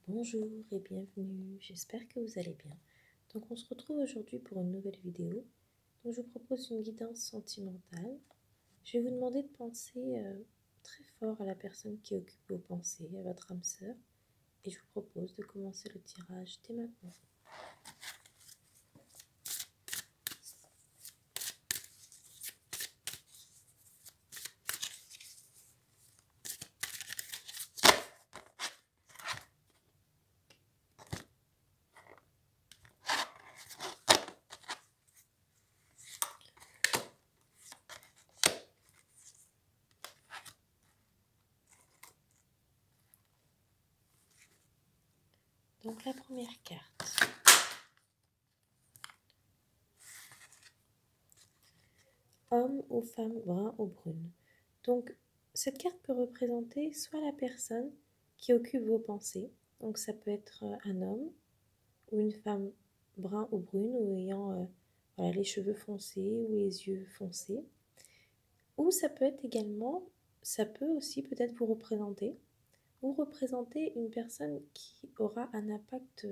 Bonjour et bienvenue, j'espère que vous allez bien. Donc on se retrouve aujourd'hui pour une nouvelle vidéo. Donc je vous propose une guidance sentimentale. Je vais vous demander de penser très fort à la personne qui occupe vos pensées, à votre âme sœur. Et je vous propose de commencer le tirage dès maintenant. Donc la première carte. Homme ou femme brun ou brune. Donc cette carte peut représenter soit la personne qui occupe vos pensées. Donc ça peut être un homme ou une femme brun ou brune ou ayant voilà, les cheveux foncés ou les yeux foncés. Ou ça peut être également, ça peut aussi peut-être vous représenter une personne qui aura un impact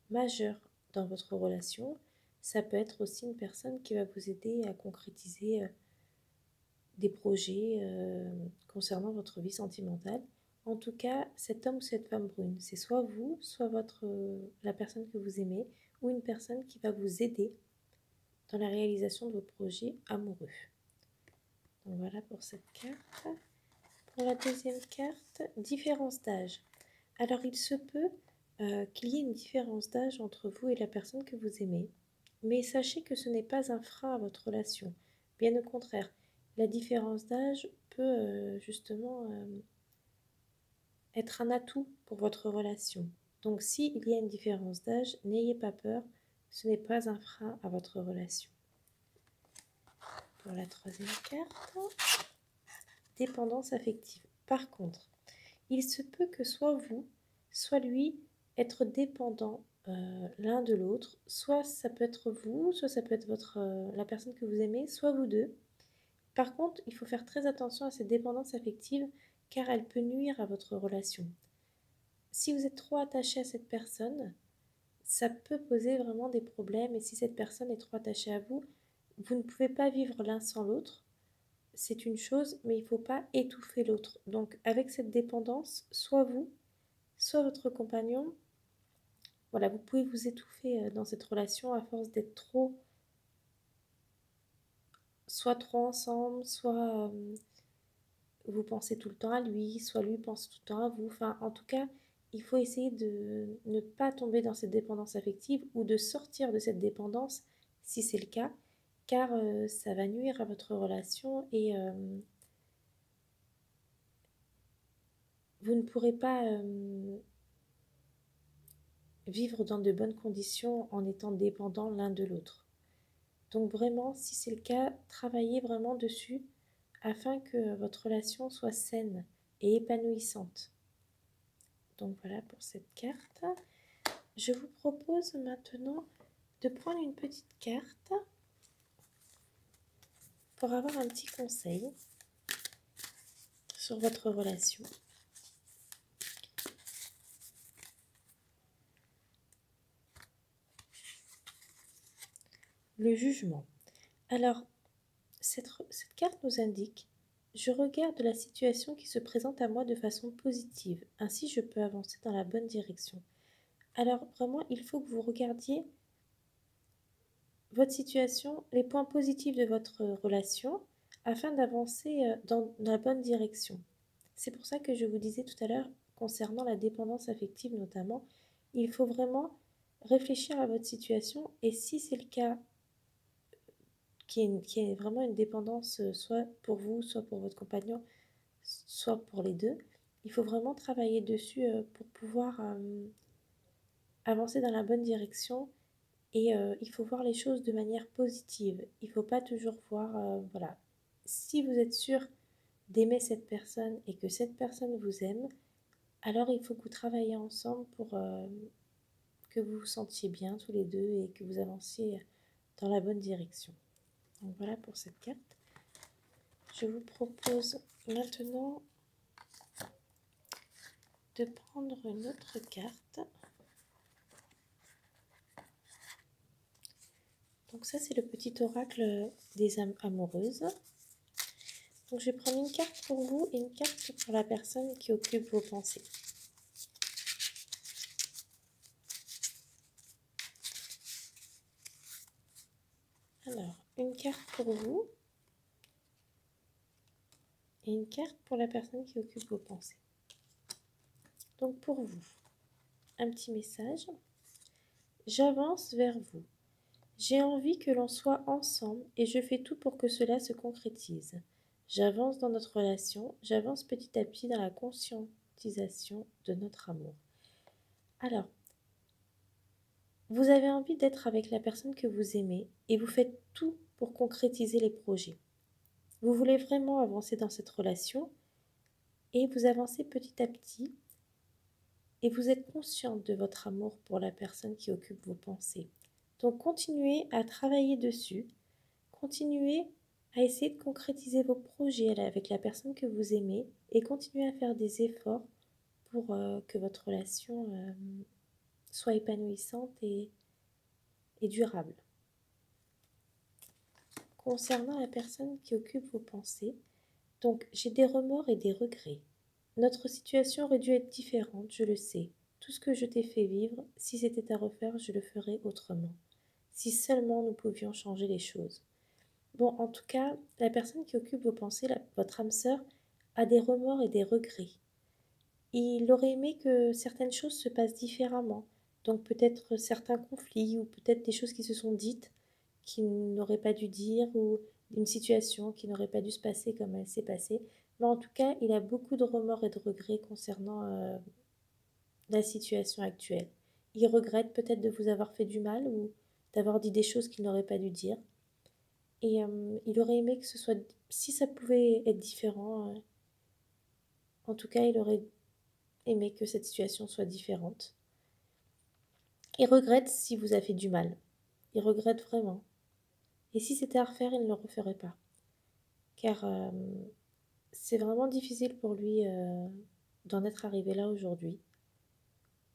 majeur dans votre relation. Ça peut être aussi une personne qui va vous aider à concrétiser des projets concernant votre vie sentimentale. En tout cas, cet homme ou cette femme brune, c'est soit vous, soit la personne que vous aimez, ou une personne qui va vous aider dans la réalisation de vos projets amoureux. Donc voilà pour cette carte. Pour la deuxième carte, différence d'âge. Alors il se peut qu'il y ait une différence d'âge entre vous et la personne que vous aimez, mais sachez que ce n'est pas un frein à votre relation. Bien au contraire, la différence d'âge peut justement être un atout pour votre relation. Donc s'il y a une différence d'âge, n'ayez pas peur, ce n'est pas un frein à votre relation. Pour la troisième carte, dépendance affective. Par contre, il se peut que soit vous, soit lui, être dépendant l'un de l'autre. Soit ça peut être vous, soit ça peut être la personne que vous aimez, soit vous deux. Par contre, il faut faire très attention à cette dépendance affective car elle peut nuire à votre relation. Si vous êtes trop attaché à cette personne, ça peut poser vraiment des problèmes. Et si cette personne est trop attachée à vous, vous ne pouvez pas vivre l'un sans l'autre. C'est une chose, mais il ne faut pas étouffer l'autre. Donc avec cette dépendance, soit vous, soit votre compagnon, voilà, vous pouvez vous étouffer dans cette relation à force d'être soit trop ensemble, soit vous pensez tout le temps à lui, soit lui pense tout le temps à vous. Enfin, en tout cas, il faut essayer de ne pas tomber dans cette dépendance affective ou de sortir de cette dépendance si c'est le cas, car ça va nuire à votre relation et vous ne pourrez pas vivre dans de bonnes conditions en étant dépendants l'un de l'autre. Donc vraiment, si c'est le cas, travaillez vraiment dessus afin que votre relation soit saine et épanouissante. Donc voilà pour cette carte. Je vous propose maintenant de prendre une petite carte pour avoir un petit conseil sur votre relation. Le jugement. Alors, cette carte nous indique: je regarde la situation qui se présente à moi de façon positive, ainsi je peux avancer dans la bonne direction. Alors vraiment, il faut que vous regardiez votre situation, les points positifs de votre relation, afin d'avancer dans la bonne direction. C'est pour ça que je vous disais tout à l'heure, concernant la dépendance affective notamment, il faut vraiment réfléchir à votre situation et si c'est le cas, qui est vraiment une dépendance soit pour vous, soit pour votre compagnon, soit pour les deux, il faut vraiment travailler dessus pour pouvoir avancer dans la bonne direction. Et il faut voir les choses de manière positive. Il ne faut pas toujours voir, voilà. Si vous êtes sûr d'aimer cette personne et que cette personne vous aime, alors il faut que vous travaillez ensemble pour que vous vous sentiez bien tous les deux et que vous avanciez dans la bonne direction. Donc voilà pour cette carte. Je vous propose maintenant de prendre une autre carte. Donc ça, c'est le petit oracle des âmes amoureuses. Donc je vais prendre une carte pour vous et une carte pour la personne qui occupe vos pensées. Alors, une carte pour vous et une carte pour la personne qui occupe vos pensées. Donc pour vous, un petit message. J'avance vers vous. J'ai envie que l'on soit ensemble et je fais tout pour que cela se concrétise. J'avance dans notre relation, j'avance petit à petit dans la conscientisation de notre amour. Alors, vous avez envie d'être avec la personne que vous aimez et vous faites tout pour concrétiser les projets. Vous voulez vraiment avancer dans cette relation et vous avancez petit à petit et vous êtes consciente de votre amour pour la personne qui occupe vos pensées. Donc continuez à travailler dessus, continuez à essayer de concrétiser vos projets avec la personne que vous aimez et continuez à faire des efforts pour que votre relation soit épanouissante et durable. Concernant la personne qui occupe vos pensées, donc j'ai des remords et des regrets. Notre situation aurait dû être différente, je le sais. Tout ce que je t'ai fait vivre, si c'était à refaire, je le ferais autrement. Si seulement nous pouvions changer les choses. Bon, en tout cas, la personne qui occupe vos pensées, votre âme sœur, a des remords et des regrets. Il aurait aimé que certaines choses se passent différemment. Donc peut-être certains conflits ou peut-être des choses qui se sont dites qu'il n'aurait pas dû dire ou une situation qui n'aurait pas dû se passer comme elle s'est passée. Mais en tout cas, il a beaucoup de remords et de regrets concernant la situation actuelle. Il regrette peut-être de vous avoir fait du mal ou d'avoir dit des choses qu'il n'aurait pas dû dire. Et il aurait aimé que ce soit, si ça pouvait être différent, en tout cas, il aurait aimé que cette situation soit différente. Il regrette si vous a fait du mal. Il regrette vraiment. Et si c'était à refaire, il ne le referait pas. Car c'est vraiment difficile pour lui d'en être arrivé là aujourd'hui.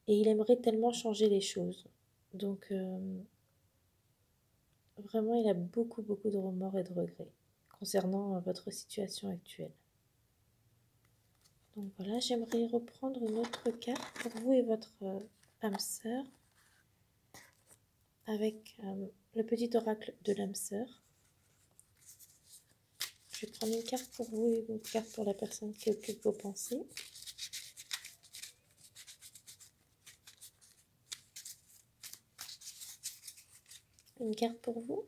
Et il aimerait tellement changer les choses. Donc vraiment, il a beaucoup, beaucoup de remords et de regrets concernant votre situation actuelle. Donc voilà, j'aimerais reprendre une autre carte pour vous et votre âme sœur avec le petit oracle de l'âme sœur. Je vais prendre une carte pour vous et une carte pour la personne qui occupe vos pensées. Une carte pour vous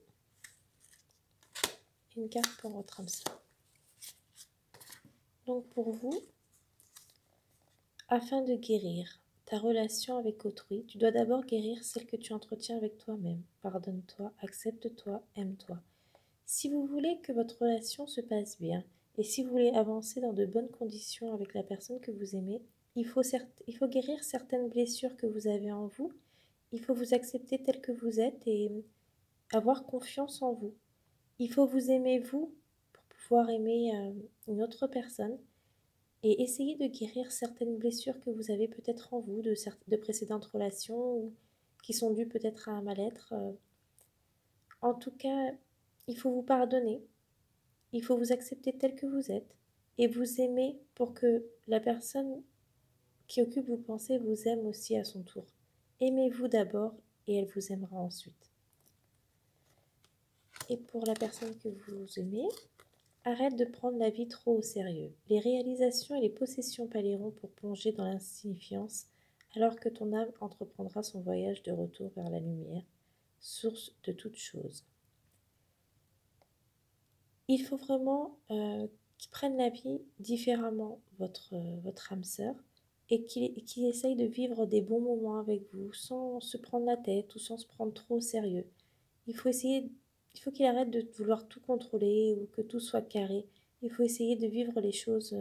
et une carte pour votre âme sœur. Donc pour vous, afin de guérir ta relation avec autrui, tu dois d'abord guérir celle que tu entretiens avec toi-même. Pardonne-toi, accepte-toi, aime-toi. Si vous voulez que votre relation se passe bien et si vous voulez avancer dans de bonnes conditions avec la personne que vous aimez, il faut guérir certaines blessures que vous avez en vous. Il faut vous accepter tel que vous êtes et avoir confiance en vous. Il faut vous aimer vous pour pouvoir aimer une autre personne et essayer de guérir certaines blessures que vous avez peut-être en vous de précédentes relations ou qui sont dues peut-être à un mal-être. En tout cas, il faut vous pardonner, il faut vous accepter tel que vous êtes et vous aimer pour que la personne qui occupe vos pensées vous aime aussi à son tour. Aimez-vous d'abord et elle vous aimera ensuite. Et pour la personne que vous aimez, arrête de prendre la vie trop au sérieux. Les réalisations et les possessions palieront pour plonger dans l'insignifiance, alors que ton âme entreprendra son voyage de retour vers la lumière, source de toutes choses. Il faut vraiment qu'il prenne la vie différemment, votre âme sœur, et qu'il essaye de vivre des bons moments avec vous, sans se prendre la tête ou sans se prendre trop au sérieux. Il faut qu'il arrête de vouloir tout contrôler ou que tout soit carré. Il faut essayer de vivre les choses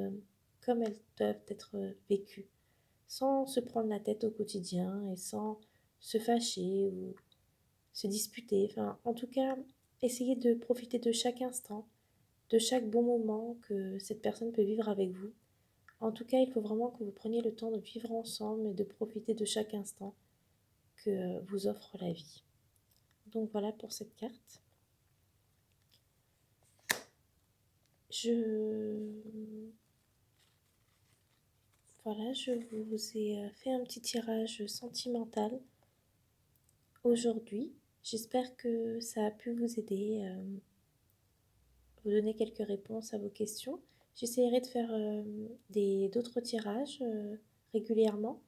comme elles doivent être vécues, sans se prendre la tête au quotidien et sans se fâcher ou se disputer. Enfin, en tout cas, essayer de profiter de chaque instant, de chaque bon moment que cette personne peut vivre avec vous, En tout cas, il faut vraiment que vous preniez le temps de vivre ensemble et de profiter de chaque instant que vous offre la vie. Donc voilà pour cette carte. Voilà, je vous ai fait un petit tirage sentimental aujourd'hui. J'espère que ça a pu vous aider, vous donner quelques réponses à vos questions. J'essaierai de faire d'autres tirages régulièrement.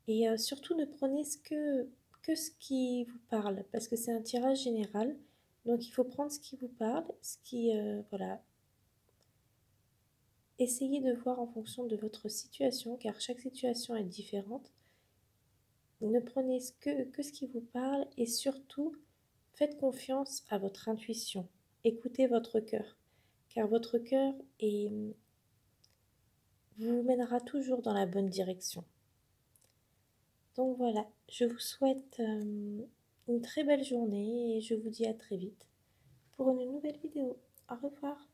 Et surtout, ne prenez que ce qui vous parle, parce que c'est un tirage général. Donc, il faut prendre ce qui vous parle, voilà. Essayez de voir en fonction de votre situation, car chaque situation est différente. Ne prenez que ce qui vous parle et surtout, faites confiance à votre intuition. Écoutez votre cœur, car votre cœur vous mènera toujours dans la bonne direction. Donc voilà, je vous souhaite une très belle journée et je vous dis à très vite pour une nouvelle vidéo. Au revoir.